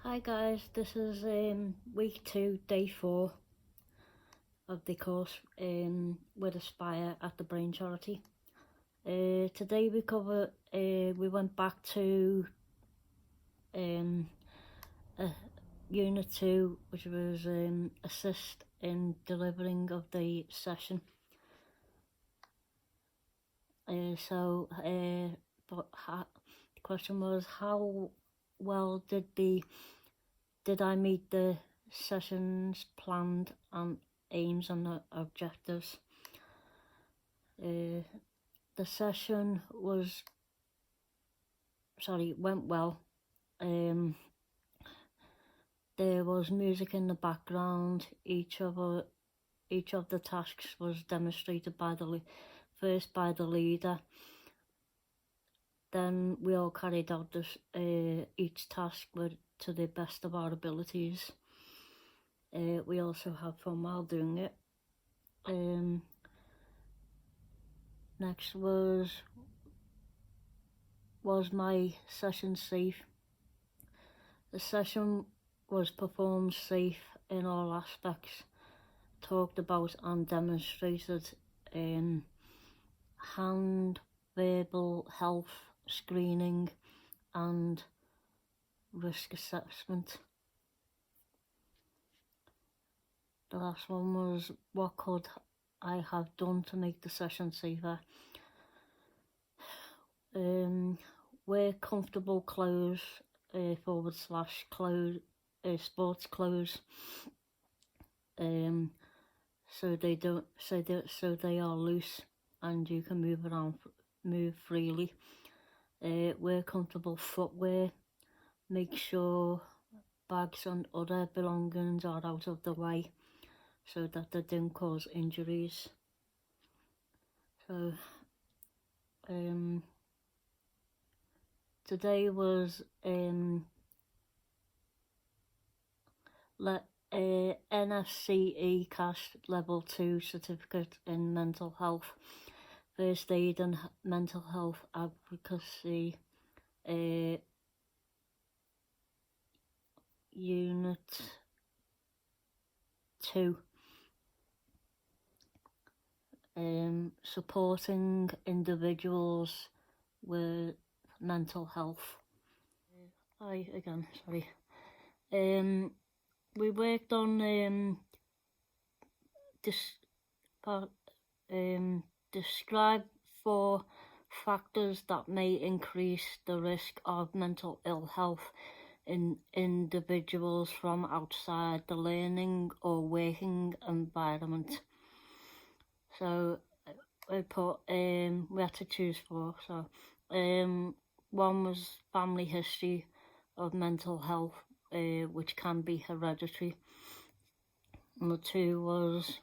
Hi guys, this is week 2, day 4 of the course with Aspire at the Brain Charity. Today we went back to Unit 2, which was assist in delivering of the session. The question was, how well did I meet the session's planned and aims and the objectives? The session went well. There was music in the background. Each of the tasks was demonstrated first by the leader. Then we all carried out each task to the best of our abilities. We also had fun while doing it. Next was my session safe? The session was performed safe in all aspects, talked about and demonstrated hand, verbal health screening and risk assessment. The last one was, what could I have done to make the session safer? Wear comfortable clothes, /sports clothes, so they are loose and you can move freely. Wear comfortable footwear. Make sure bags and other belongings are out of the way so that they don't cause injuries. So today was NCFE CAST Level 2 Certificate in Mental Health, First Aid and Mental Health Advocacy, Unit 2, supporting individuals with mental health. We worked on describe 4 factors that may increase the risk of mental ill health in individuals from outside the learning or working environment. So we had to choose 4. So one was family history of mental health, which can be hereditary. Number 2 was,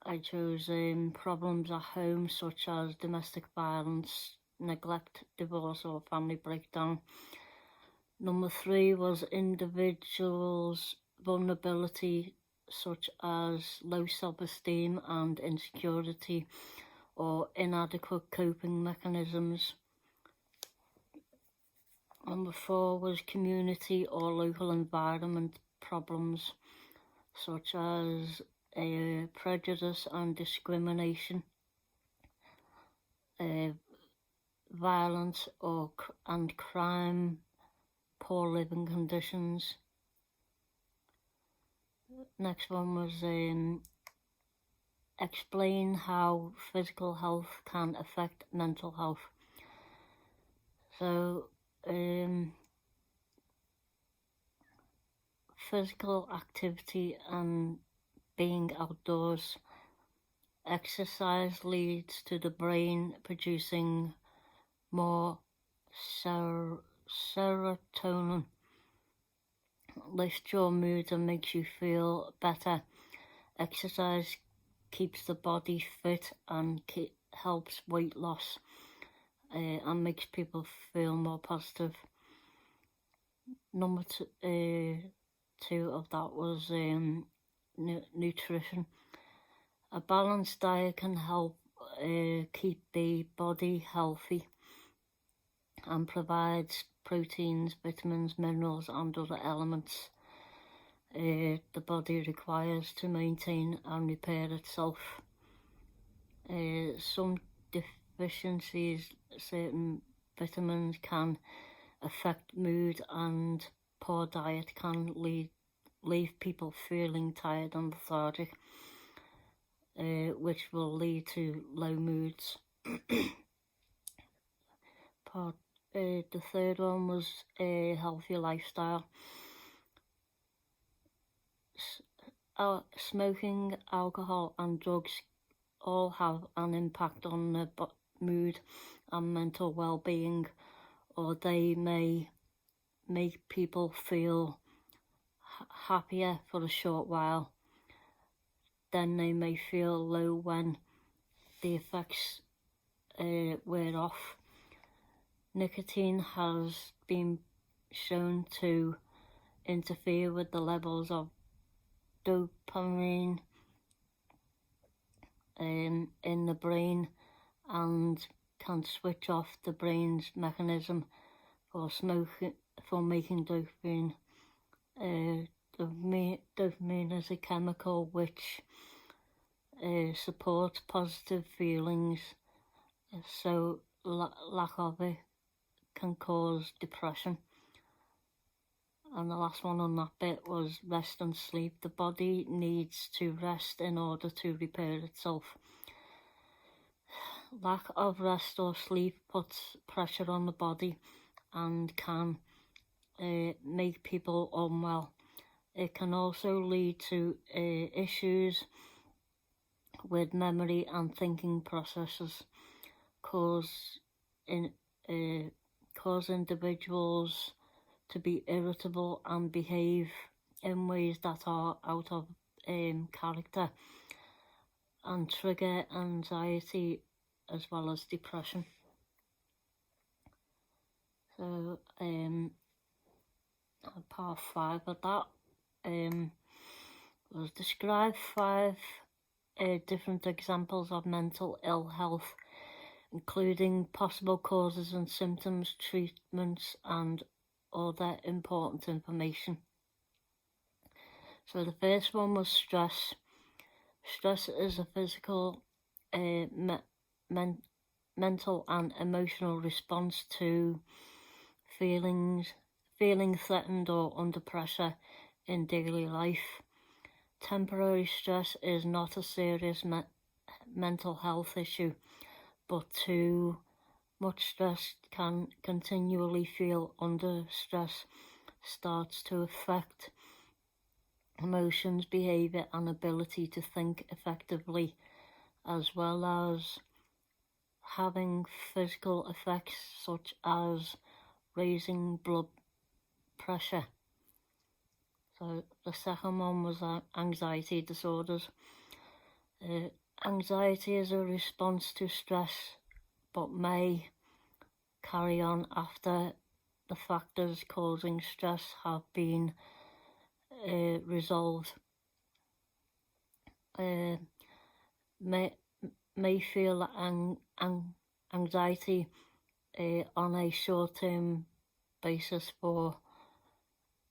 I chose problems at home such as domestic violence, neglect, divorce or family breakdown. Number 3 was individuals' vulnerability such as low self-esteem and insecurity or inadequate coping mechanisms. Number 4 was community or local environment problems such as prejudice and discrimination, violence and crime, poor living conditions. Next one was explain how physical health can affect mental health. So physical activity and being outdoors. Exercise leads to the brain producing more serotonin, lifts your mood and makes you feel better. Exercise keeps the body fit and helps weight loss and makes people feel more positive. Number 2 of that was nutrition. A balanced diet can help keep the body healthy. and provides proteins, vitamins, minerals and other elements the body requires to maintain and repair itself. Some deficiencies, certain vitamins, can affect mood, and poor diet can leave people feeling tired and lethargic, which will lead to low moods. The third one was a healthy lifestyle. Smoking, alcohol and drugs all have an impact on the mood and mental well-being, or they may make people feel happier for a short while. Then they may feel low when the effects wear off. Nicotine has been shown to interfere with the levels of dopamine in the brain and can switch off the brain's mechanism for making dopamine. Dopamine is a chemical which supports positive feelings, so lack of it can cause depression. And the last one on that bit was rest and sleep. The body needs to rest in order to repair itself. Lack of rest or sleep puts pressure on the body and can make people unwell. It can also lead to issues with memory and thinking processes, cause individuals to be irritable and behave in ways that are out of character, and trigger anxiety as well as depression. So part 5 of that was describe 5 different examples of mental ill health, including possible causes and symptoms, treatments and other important information. So the first one was stress. Stress is a physical, mental and emotional response to feeling threatened or under pressure in daily life. Temporary stress is not a serious mental health issue, but too much stress can continually feel under stress starts to affect emotions, behaviour and ability to think effectively, as well as having physical effects such as raising blood pressure. So the second one was anxiety disorders. Anxiety is a response to stress, but may carry on after the factors causing stress have been resolved. May feel anxiety on a short-term basis. For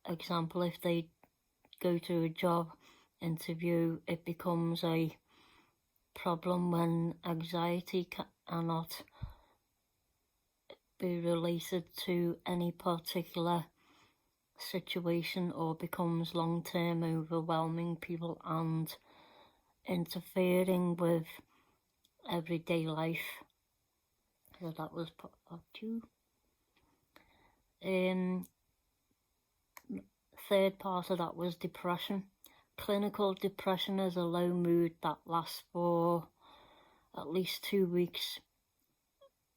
example, if they go to a job interview, it becomes a problem when anxiety cannot be related to any particular situation or becomes long-term, overwhelming people and interfering with everyday life. So that was part 2. Third part of that was depression. Clinical depression is a low mood that lasts for at least 2 weeks,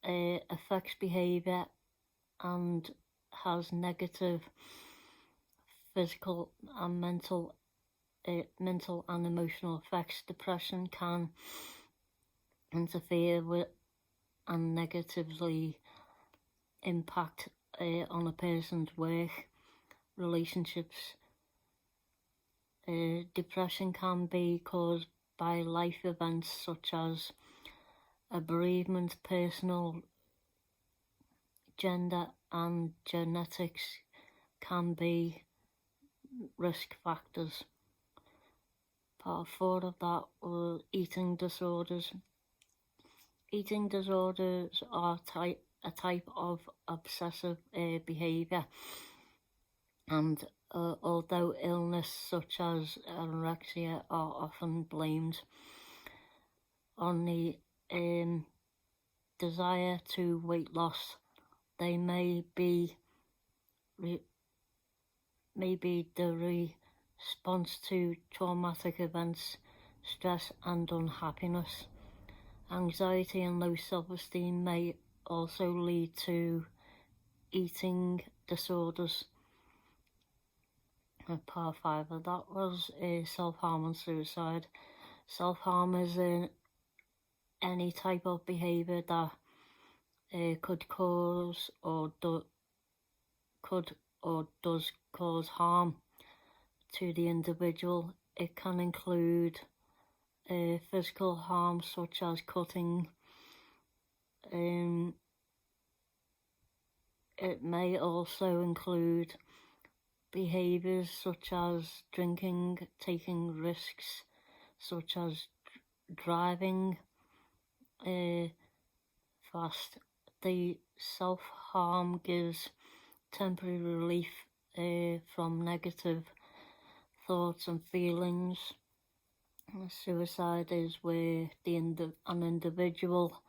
affects behaviour and has negative physical and mental and emotional effects. Depression can interfere with and negatively impact on a person's work, relationships. Depression can be caused by life events such as a bereavement, personal gender and genetics can be risk factors. Part 4 of that was eating disorders. Eating disorders are a type of obsessive behaviour, and although illness such as anorexia are often blamed on the desire to weight loss, they may be the response to traumatic events, stress and unhappiness. Anxiety and low self-esteem may also lead to eating disorders. And part 5 of that was self-harm and suicide. Self-harm is any type of behaviour that could cause or does cause harm to the individual. It can include physical harm such as cutting. It may also include behaviours such as drinking, taking risks such as driving fast. The self-harm gives temporary relief from negative thoughts and feelings. Suicide is where an individual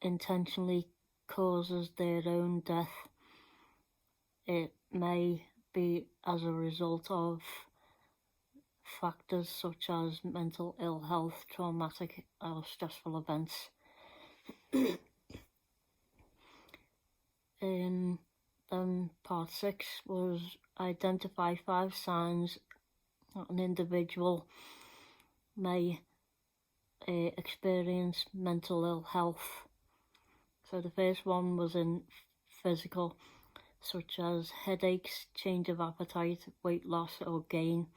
intentionally causes their own death. It may be as a result of factors such as mental ill health, traumatic or stressful events. Then part 6 was identify 5 signs that an individual may experience mental ill health. So the first one was in physical, such as headaches, change of appetite, weight loss or gain,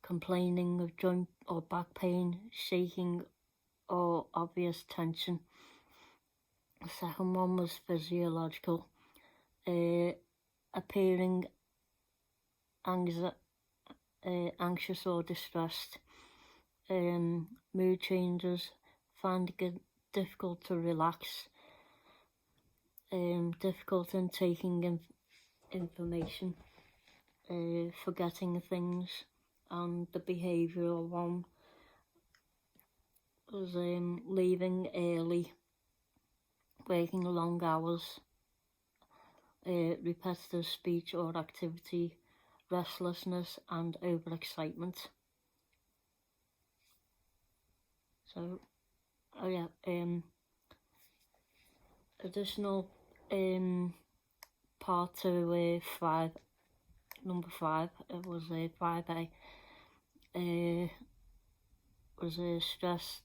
complaining of joint or back pain, shaking or obvious tension. The second one was physiological, appearing anxious or distressed, mood changes, finding it difficult to relax, difficult in taking information, forgetting things. And the behavioural one was leaving early, working long hours, repetitive speech or activity, restlessness and overexcitement. So, additional part to 5, number 5, it was 5A, was stress.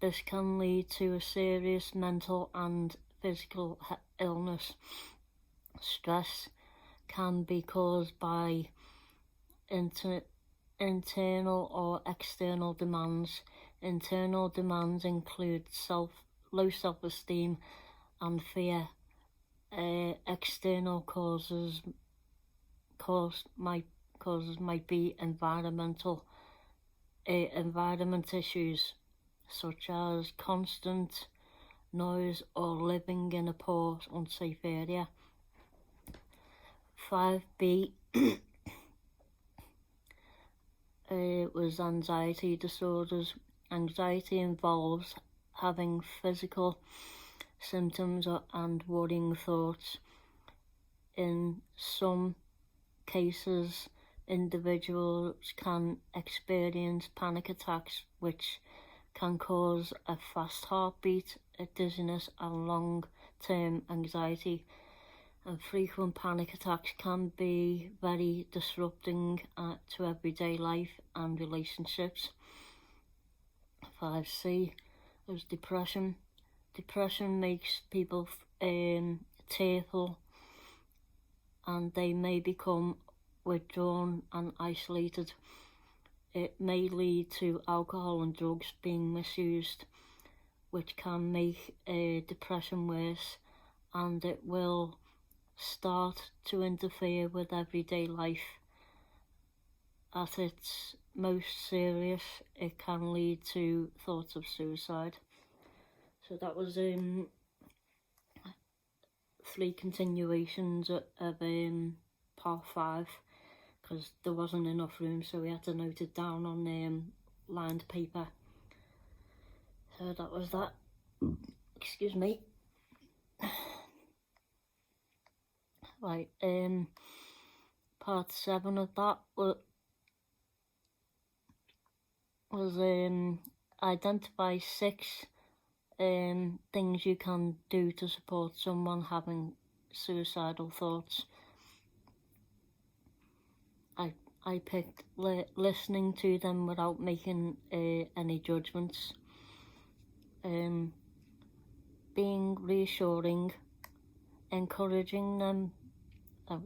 This can lead to a serious mental and physical illness. Stress can be caused by internal or external demands. Internal demands include low self-esteem and fear. External causes might be environment issues such as constant noise or living in a poor, unsafe area. 5B was anxiety disorders. Anxiety involves having physical symptoms and worrying thoughts. In some cases, individuals can experience panic attacks, which can cause a fast heartbeat, a dizziness and long-term anxiety. And frequent panic attacks can be very disrupting to everyday life and relationships. 5C was depression. Depression makes people tearful, and they may become withdrawn and isolated. It may lead to alcohol and drugs being misused, which can make depression worse, and it will start to interfere with everyday life. At its most serious, it can lead to thoughts of suicide. So that was 3 continuations of part 5, because there wasn't enough room, so we had to note it down on lined paper. So that was that. Excuse me. Right, part 7 of that was identify 6 things you can do to support someone having suicidal thoughts. I picked listening to them without making any judgments, being reassuring, encouraging them. The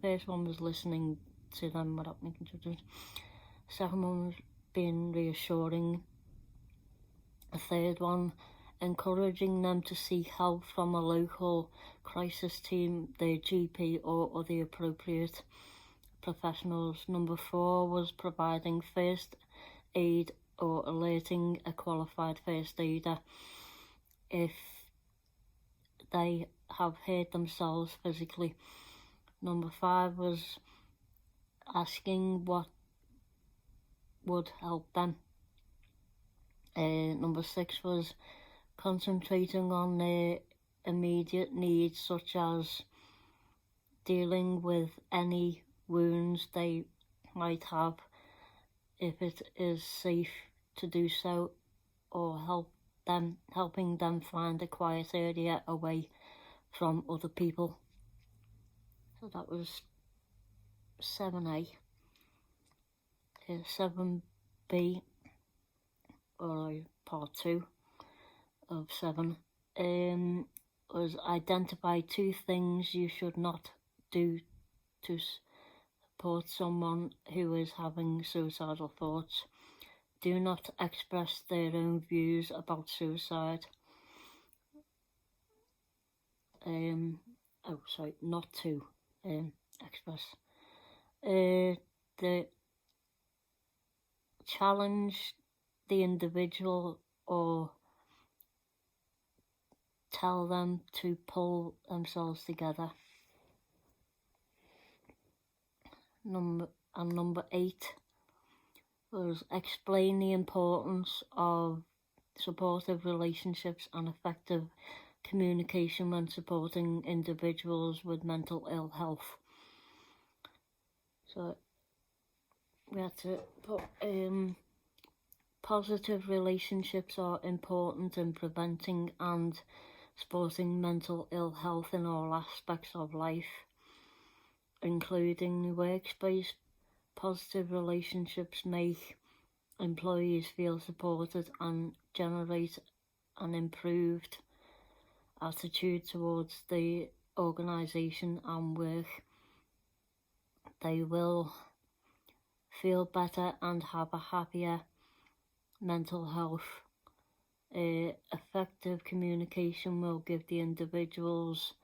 first one was listening to them without making judgments. Second one was being reassuring. The third one, encouraging them to seek help from a local crisis team, their GP or other appropriate professionals. Number 4 was providing first aid or alerting a qualified first aider if they have hurt themselves physically. Number 5 was asking what would help them. Number 6 was concentrating on their immediate needs, such as dealing with any wounds they might have, if it is safe to do so, or helping them find a quiet area away from other people. So that was 7A. 7B, or part 2 of 7, was identify 2 things you should not do to support someone who is having suicidal thoughts. Do not express their own views about suicide. Not to express. The challenge the individual or tell them to pull themselves together. Number 8 was explain the importance of supportive relationships and effective communication when supporting individuals with mental ill health. So we had to put positive relationships are important in preventing and supporting mental ill health in all aspects of life, including the workspace. Positive relationships make employees feel supported and generate an improved attitude towards the organisation and work. They will feel better and have a happier mental health. Effective communication will give the individuals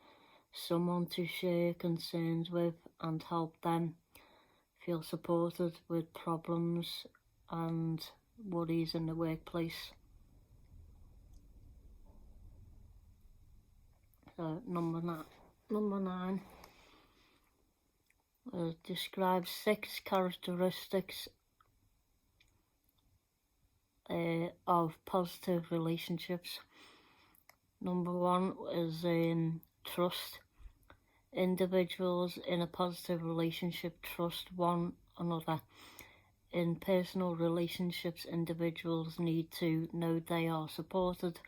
someone to share concerns with and help them feel supported with problems and worries in the workplace. So number 9 describes 6 characteristics of positive relationships. Number 1 is trust. Individuals in a positive relationship trust one another. In personal relationships, individuals need to know they are supported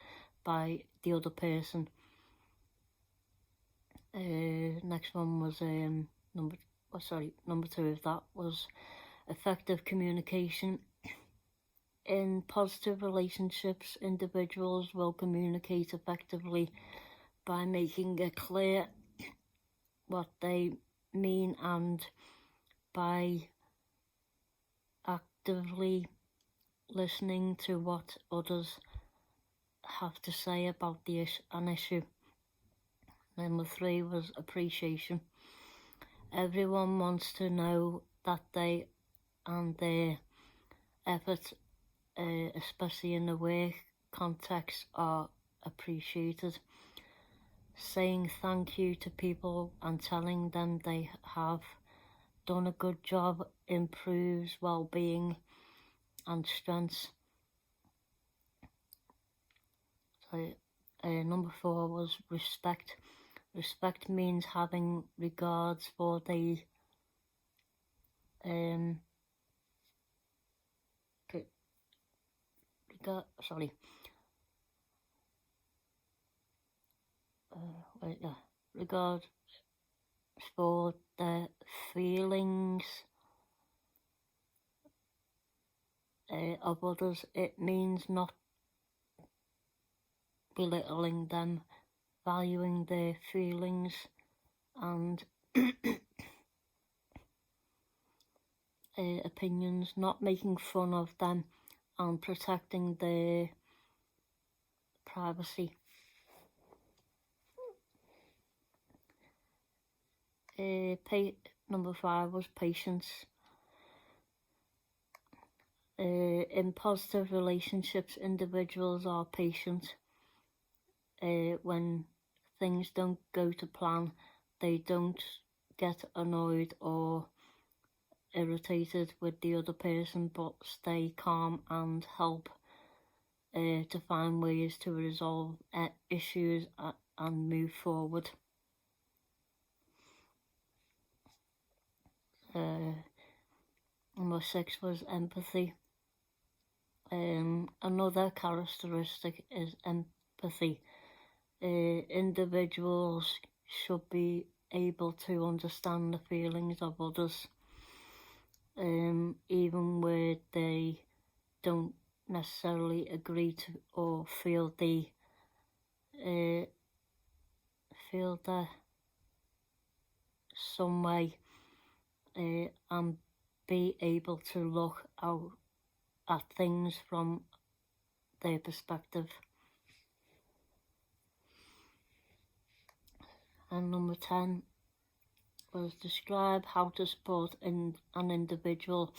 by the other person. Next one was number 2 of that was effective communication. In positive relationships, individuals will communicate effectively by making it clear what they mean and by actively listening to what others have to say about an issue. Number 3 was appreciation. Everyone wants to know that they and their efforts, especially in the work context, are appreciated. Saying thank you to people and telling them they have done a good job improves well-being and strengths. So, number 4 was respect. Respect means having regards for the regard for the feelings of others. It means not belittling them, valuing their feelings and opinions, not making fun of them, and protecting their privacy. Number 5 was patience. In positive relationships, individuals are patient. When things don't go to plan, they don't get annoyed or irritated with the other person, but stay calm and help to find ways to resolve issues and move forward. Number 6 was empathy. Another characteristic is empathy. Individuals should be able to understand the feelings of others, even where they don't necessarily agree to or feel the some way, and be able to look out at things from their perspective. And number 10 was describe how to support an individual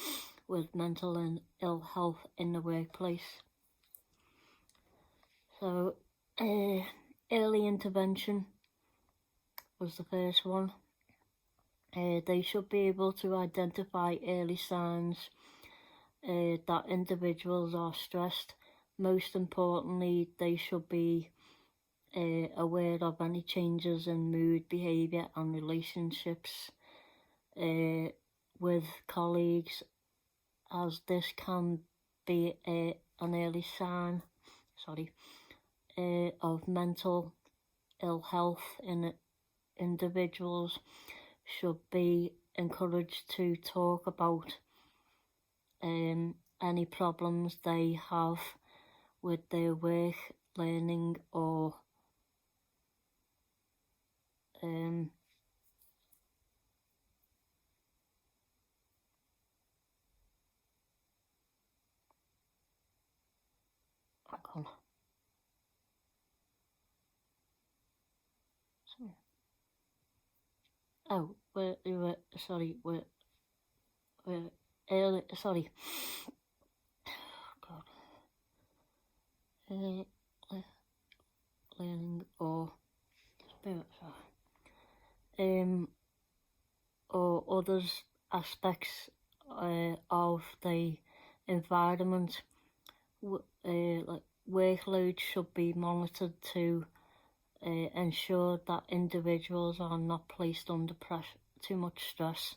with mental and ill health in the workplace. So, early intervention was the first one. They should be able to identify early signs that individuals are stressed. Most importantly, they should be aware of any changes in mood, behaviour and relationships with colleagues, as this can be an early sign of mental ill health in individuals. Should be encouraged to talk about any problems they have with their work, learning or learning or other aspects of the environment. Like workload should be monitored to ensure that individuals are not placed under too much stress.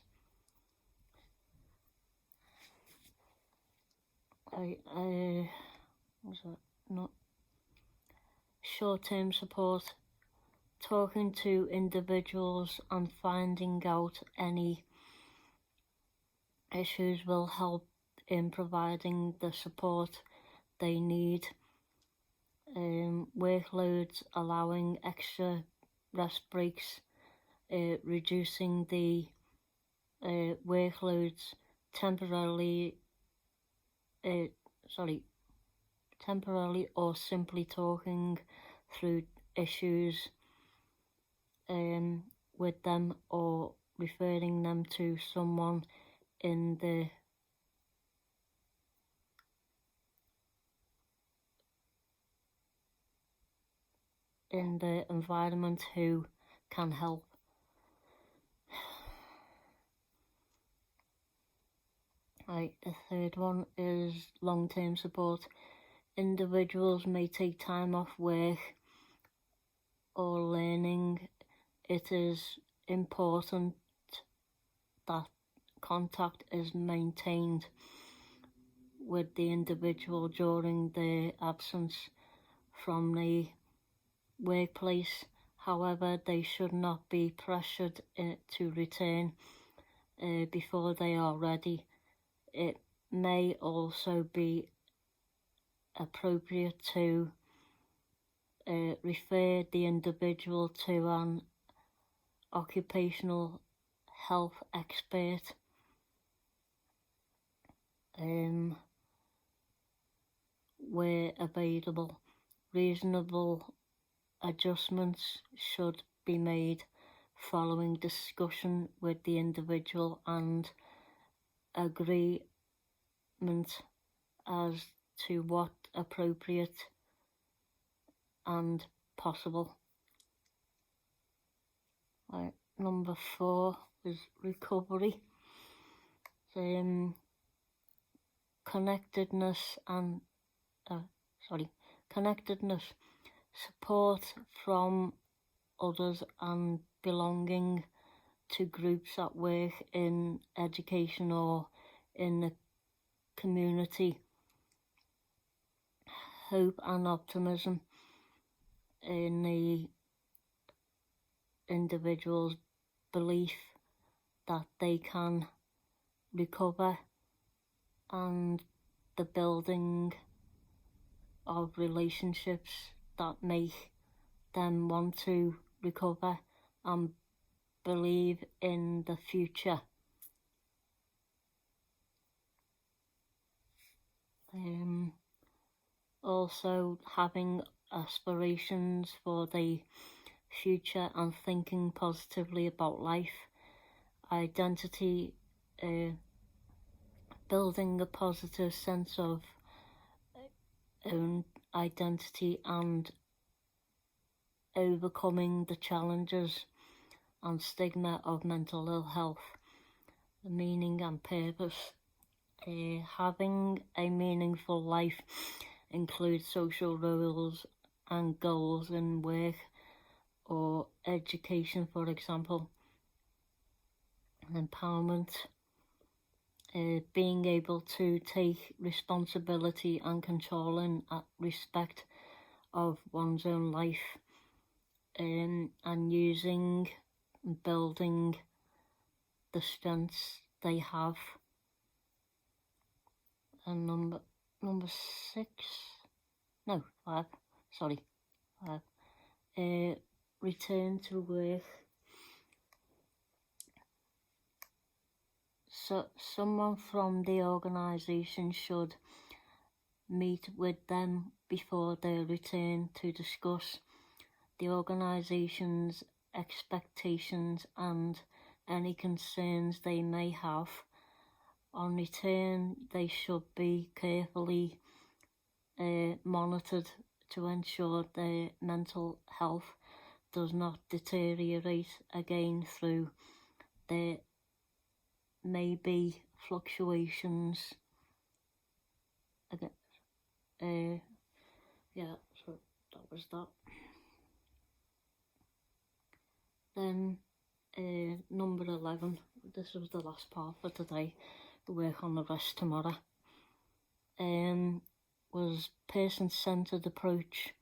Short-term support. Talking to individuals and finding out any issues will help in providing the support they need. Workloads allowing extra rest breaks, reducing the workloads temporarily temporarily or simply talking through issues with them, or referring them to someone in the environment who can help. Right, the third one is long-term support. Individuals may take time off work or learning. It is important that contact is maintained with the individual during their absence from the workplace. However, they should not be pressured to return before they are ready. It may also be appropriate to refer the individual to an occupational health expert where available. Reasonable adjustments should be made following discussion with the individual and agreement as to what appropriate and possible. Right, number 4 is recovery. Connectedness, support from others and belonging to groups at work, in education or in the community. Hope and optimism in the individual's belief that they can recover, and the building of relationships that make them want to recover and believe in the future. Also having aspirations for the future and thinking positively about life. Identity, building a positive sense of own identity and overcoming the challenges and stigma of mental ill health. The meaning and purpose. Having a meaningful life includes social roles and goals in work or education, for example. Empowerment, being able to take responsibility and control in respect of one's own life, and using and building the strengths they have. And number 5, return to work. So someone from the organisation should meet with them before their return to discuss the organisation's expectations and any concerns they may have. On return, they should be carefully monitored to ensure their mental health does not deteriorate again. Through there may be fluctuations. So that was that. Then number 11, this was the last part for today. We'll work on the rest tomorrow. Was person-centered approach.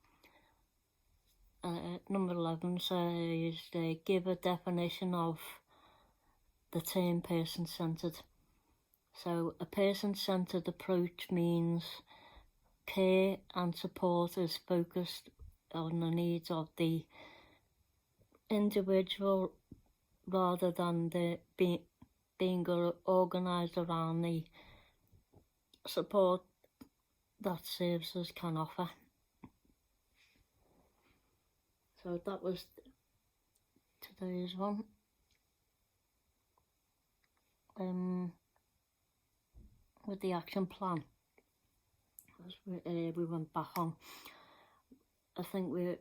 Number 11 says give a definition of the term person-centered. So a person-centered approach means care and support is focused on the needs of the individual rather than being organised around the support that services can offer. So that was today's one. With the action plan, as we went back on, I think we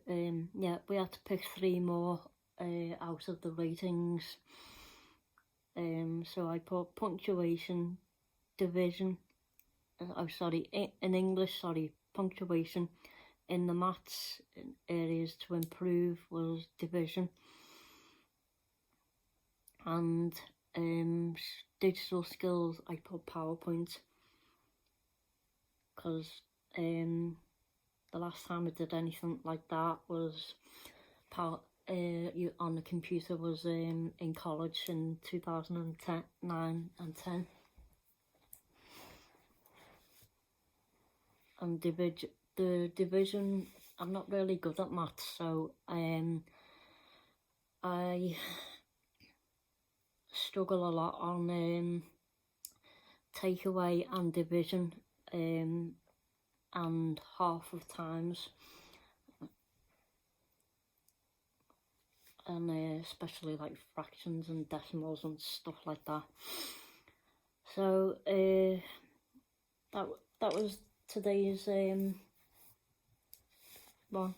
had to pick 3 more out of the ratings. So I put punctuation, division, in English, punctuation. In the maths areas to improve was division, and digital skills I put PowerPoint, because the last time I did anything like that was on the computer was in college in 2009 and 10. And the division, I'm not really good at maths, so I struggle a lot on takeaway and division, and half of times, and especially like fractions and decimals and stuff like that. So that was today's one,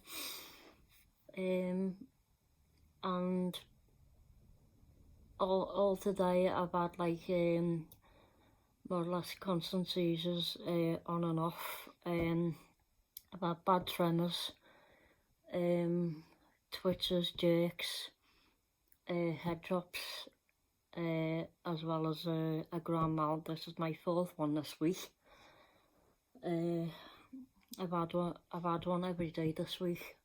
and all today I've had like more or less constant seizures on and off. I've had bad tremors, twitches, jerks, head drops, as well as a grand mal. This is my 4th one this week. I've had one every day this week.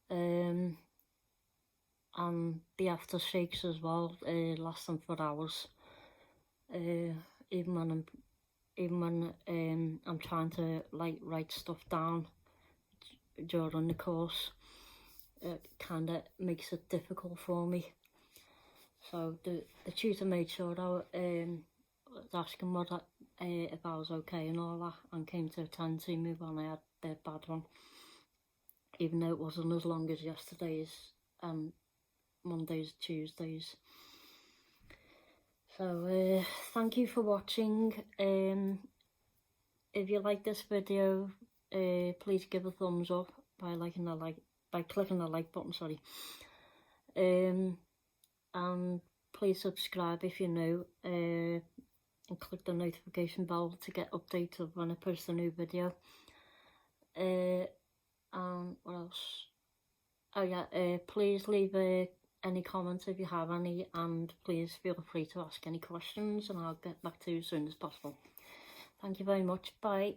And the aftershakes as well, lasting for hours. Even when I'm trying to like write stuff down during the course, it kind of makes it difficult for me. So the tutor made sure I was asking if I was okay and all that, and came to attend to me when I had the bad one, even though it wasn't as long as yesterday's and Mondays, Tuesdays. So thank you for watching. If you like this video, please give a thumbs up by clicking the like button, and please subscribe if you're new, and click the notification bell to get updates of when I post a new video. And what else? Oh yeah, please leave any comments if you have any, and please feel free to ask any questions, and I'll get back to you as soon as possible. Thank you very much. Bye.